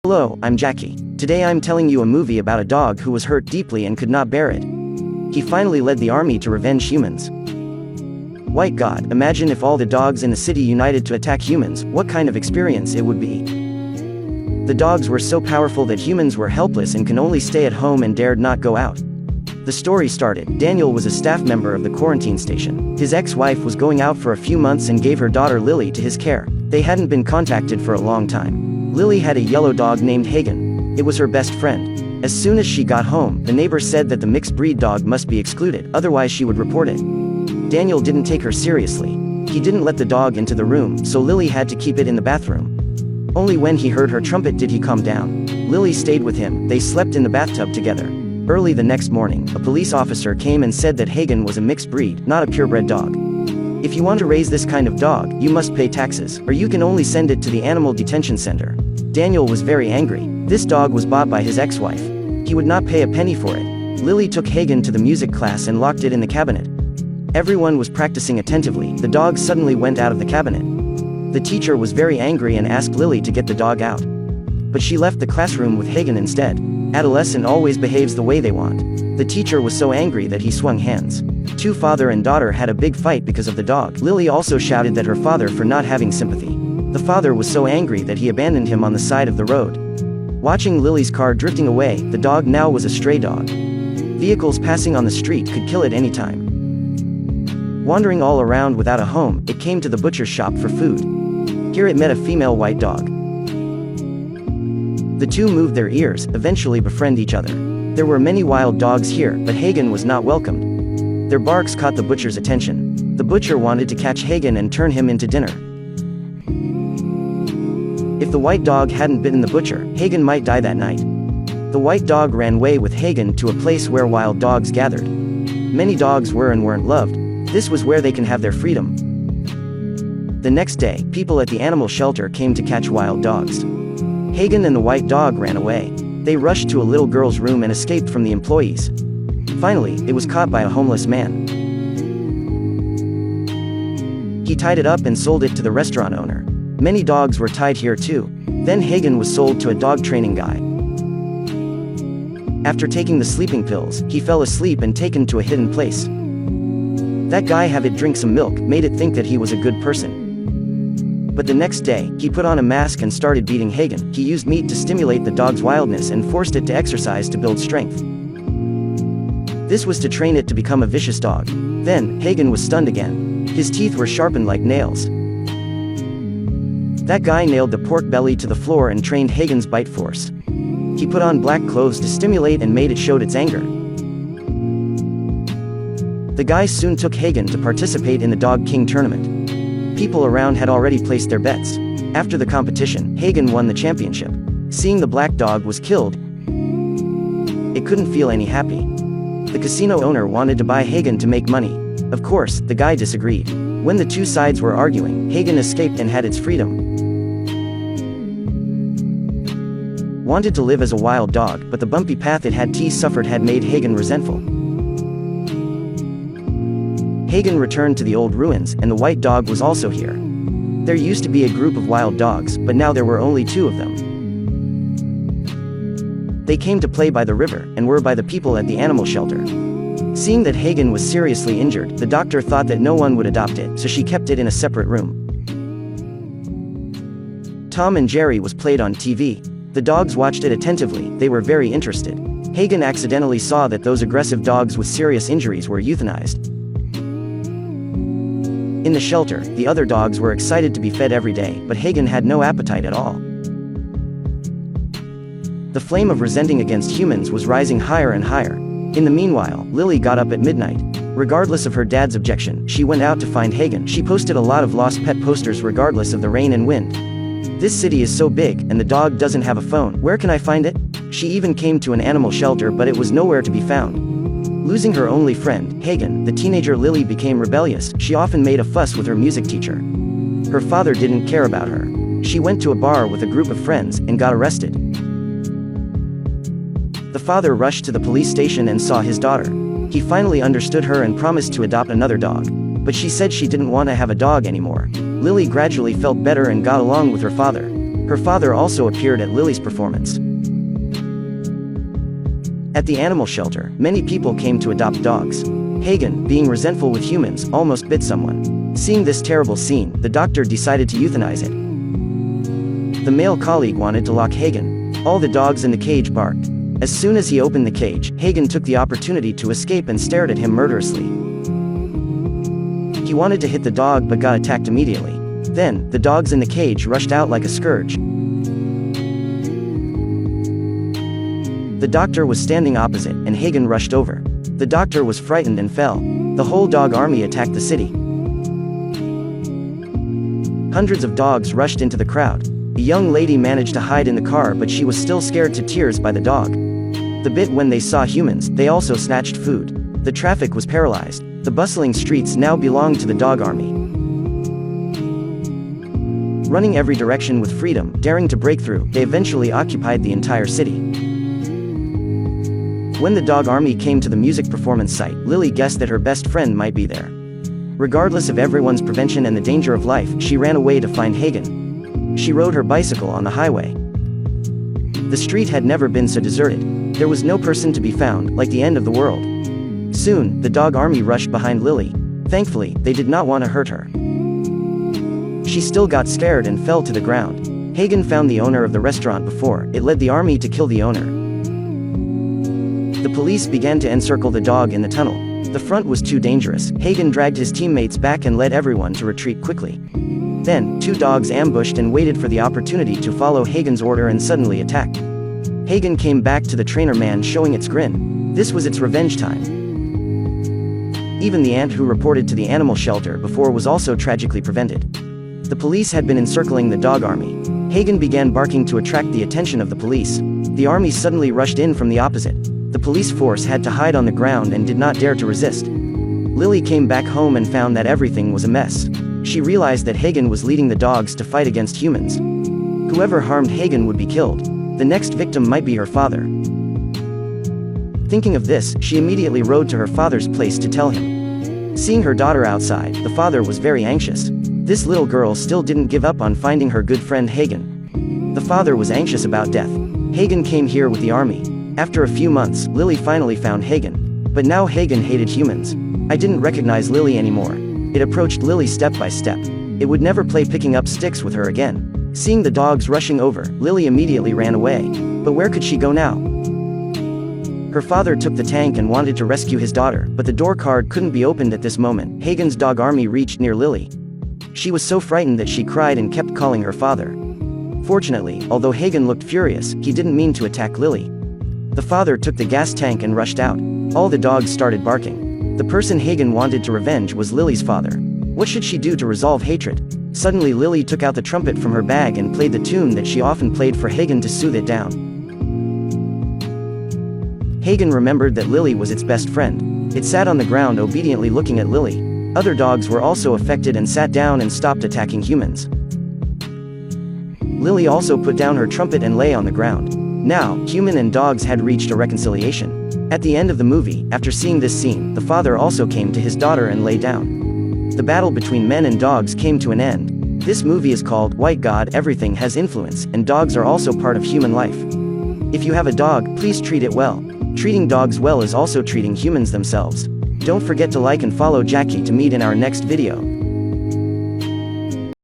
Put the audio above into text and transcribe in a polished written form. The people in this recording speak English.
Hello, I'm Jackie. Today I'm telling you a movie about a dog who was hurt deeply and could not bear it. He finally led the army to revenge humans. White God, imagine if all the dogs in the city united to attack humans, what kind of experience it would be. The dogs were so powerful that humans were helpless and can only stay at home and dared not go out. The story started. Daniel was a staff member of the quarantine station. His ex-wife was going out for a few months and gave her daughter Lily to his care. They hadn't been contacted for a long time. Lily had a yellow dog named Hagen. It was her best friend. As soon as she got home, the neighbor said that the mixed breed dog must be excluded, otherwise she would report it. Daniel didn't take her seriously. He didn't let the dog into the room, so Lily had to keep it in the bathroom. Only when he heard her trumpet did he calm down. Lily stayed with him. They slept in the bathtub together. Early the next morning, a police officer came and said that Hagen was a mixed breed, not a purebred dog. If you want to raise this kind of dog, you must pay taxes, or you can only send it to the animal detention center. Daniel was very angry. This dog was bought by his ex-wife. He would not pay a penny for it. Lily took Hagen to the music class and locked it in the cabinet. Everyone was practicing attentively. The dog suddenly went out of the cabinet. The teacher was very angry and asked Lily to get the dog out. But she left the classroom with Hagen instead. Adolescent always behaves the way they want. The teacher was so angry that he swung hands. Two father and daughter had a big fight because of the dog. Lily also shouted at her father for not having sympathy. The father was so angry that he abandoned him on the side of the road. Watching Lily's car drifting away, the dog now was a stray dog. Vehicles passing on the street could kill it any time. Wandering all around without a home, it came to the butcher's shop for food. Here it met a female white dog. The two moved their ears, eventually befriend each other. There were many wild dogs here, but Hagen was not welcomed. Their barks caught the butcher's attention. The butcher wanted to catch Hagen and turn him into dinner. If the white dog hadn't bitten the butcher, Hagen might die that night. The white dog ran away with Hagen to a place where wild dogs gathered. Many dogs were and weren't loved. This was where they can have their freedom. The next day, people at the animal shelter came to catch wild dogs. Hagen and the white dog ran away. They rushed to a little girl's room and escaped from the employees. Finally, it was caught by a homeless man. He tied it up and sold it to the restaurant owner. Many dogs were tied here too. Then Hagen was sold to a dog training guy. After taking the sleeping pills, he fell asleep and taken to a hidden place. That guy had it drink some milk, made it think that he was a good person. But the next day, he put on a mask and started beating Hagen. He used meat to stimulate the dog's wildness and forced it to exercise to build strength. This was to train it to become a vicious dog. Then, Hagen was stunned again. His teeth were sharpened like nails. That guy nailed the pork belly to the floor and trained Hagen's bite force. He put on black clothes to stimulate and made it showed its anger. The guy soon took Hagen to participate in the Dog King tournament. People around had already placed their bets. After the competition, Hagen won the championship. Seeing the black dog was killed, it couldn't feel any happy. The casino owner wanted to buy Hagen to make money. Of course, the guy disagreed. When the two sides were arguing, Hagen escaped and had its freedom. Wanted to live as a wild dog, but the bumpy path it had suffered had made Hagen resentful. Hagen returned to the old ruins, and the white dog was also here. There used to be a group of wild dogs, but now there were only two of them. They came to play by the river, and were by the people at the animal shelter. Seeing that Hagen was seriously injured, the doctor thought that no one would adopt it, so she kept it in a separate room. Tom and Jerry was played on TV. The dogs watched it attentively, they were very interested. Hagen accidentally saw that those aggressive dogs with serious injuries were euthanized. In the shelter, the other dogs were excited to be fed every day, but Hagen had no appetite at all. The flame of resenting against humans was rising higher and higher. In the meanwhile, Lily got up at midnight. Regardless of her dad's objection, she went out to find Hagen. She posted a lot of lost pet posters regardless of the rain and wind. This city is so big, and the dog doesn't have a phone. Where can I find it? She even came to an animal shelter, but it was nowhere to be found. Losing her only friend, Hagen, the teenager Lily became rebellious. She often made a fuss with her music teacher. Her father didn't care about her. She went to a bar with a group of friends, and got arrested. The father rushed to the police station and saw his daughter. He finally understood her and promised to adopt another dog. But she said she didn't want to have a dog anymore. Lily gradually felt better and got along with her father. Her father also appeared at Lily's performance. At the animal shelter, many people came to adopt dogs. Hagen, being resentful with humans, almost bit someone. Seeing this terrible scene, the doctor decided to euthanize it. The male colleague wanted to lock Hagen. All the dogs in the cage barked. As soon as he opened the cage, Hagen took the opportunity to escape and stared at him murderously. He wanted to hit the dog but got attacked immediately. Then, the dogs in the cage rushed out like a scourge. The doctor was standing opposite, and Hagen rushed over. The doctor was frightened and fell. The whole dog army attacked the city. Hundreds of dogs rushed into the crowd. A young lady managed to hide in the car, but she was still scared to tears by the dog. The bit when they saw humans, they also snatched food. The traffic was paralyzed. The bustling streets now belonged to the dog army. Running every direction with freedom, daring to break through, they eventually occupied the entire city. When the dog army came to the music performance site, Lily guessed that her best friend might be there. Regardless of everyone's prevention and the danger of life, she ran away to find Hagen. She rode her bicycle on the highway. The street had never been so deserted. There was no person to be found, like the end of the world. Soon, the dog army rushed behind Lily. Thankfully, they did not want to hurt her. She still got scared and fell to the ground. Hagen found the owner of the restaurant before it led the army to kill the owner. The police began to encircle the dog in the tunnel. The front was too dangerous. Hagen dragged his teammates back and led everyone to retreat quickly. Then, two dogs ambushed and waited for the opportunity to follow Hagen's order and suddenly attacked. Hagen came back to the trainer man showing its grin. This was its revenge time. Even the ant who reported to the animal shelter before was also tragically prevented. The police had been encircling the dog army. Hagen began barking to attract the attention of the police. The army suddenly rushed in from the opposite. The police force had to hide on the ground and did not dare to resist. Lily came back home and found that everything was a mess. She realized that Hagen was leading the dogs to fight against humans. Whoever harmed Hagen would be killed. The next victim might be her father. Thinking of this, she immediately rode to her father's place to tell him. Seeing her daughter outside, the father was very anxious. This little girl still didn't give up on finding her good friend Hagen. The father was anxious about death. Hagen came here with the army. After a few months, Lily finally found Hagen. But now Hagen hated humans. I didn't recognize Lily anymore. It approached Lily step by step. It would never play picking up sticks with her again. Seeing the dogs rushing over, Lily immediately ran away. But where could she go now? Her father took the tank and wanted to rescue his daughter, but the door card couldn't be opened at this moment. Hagen's dog army reached near Lily. She was so frightened that she cried and kept calling her father. Fortunately, although Hagen looked furious, he didn't mean to attack Lily. The father took the gas tank and rushed out. All the dogs started barking. The person Hagen wanted to revenge was Lily's father. What should she do to resolve hatred? Suddenly Lily took out the trumpet from her bag and played the tune that she often played for Hagen to soothe it down. Hagen remembered that Lily was its best friend. It sat on the ground obediently looking at Lily. Other dogs were also affected and sat down and stopped attacking humans. Lily also put down her trumpet and lay on the ground. Now, human and dogs had reached a reconciliation. At the end of the movie, after seeing this scene, the father also came to his daughter and lay down. The battle between men and dogs came to an end. This movie is called White God. Everything has influence, and dogs are also part of human life. If you have a dog, please treat it well. Treating dogs well is also treating humans themselves. Don't forget to like and follow Jackie to meet in our next video.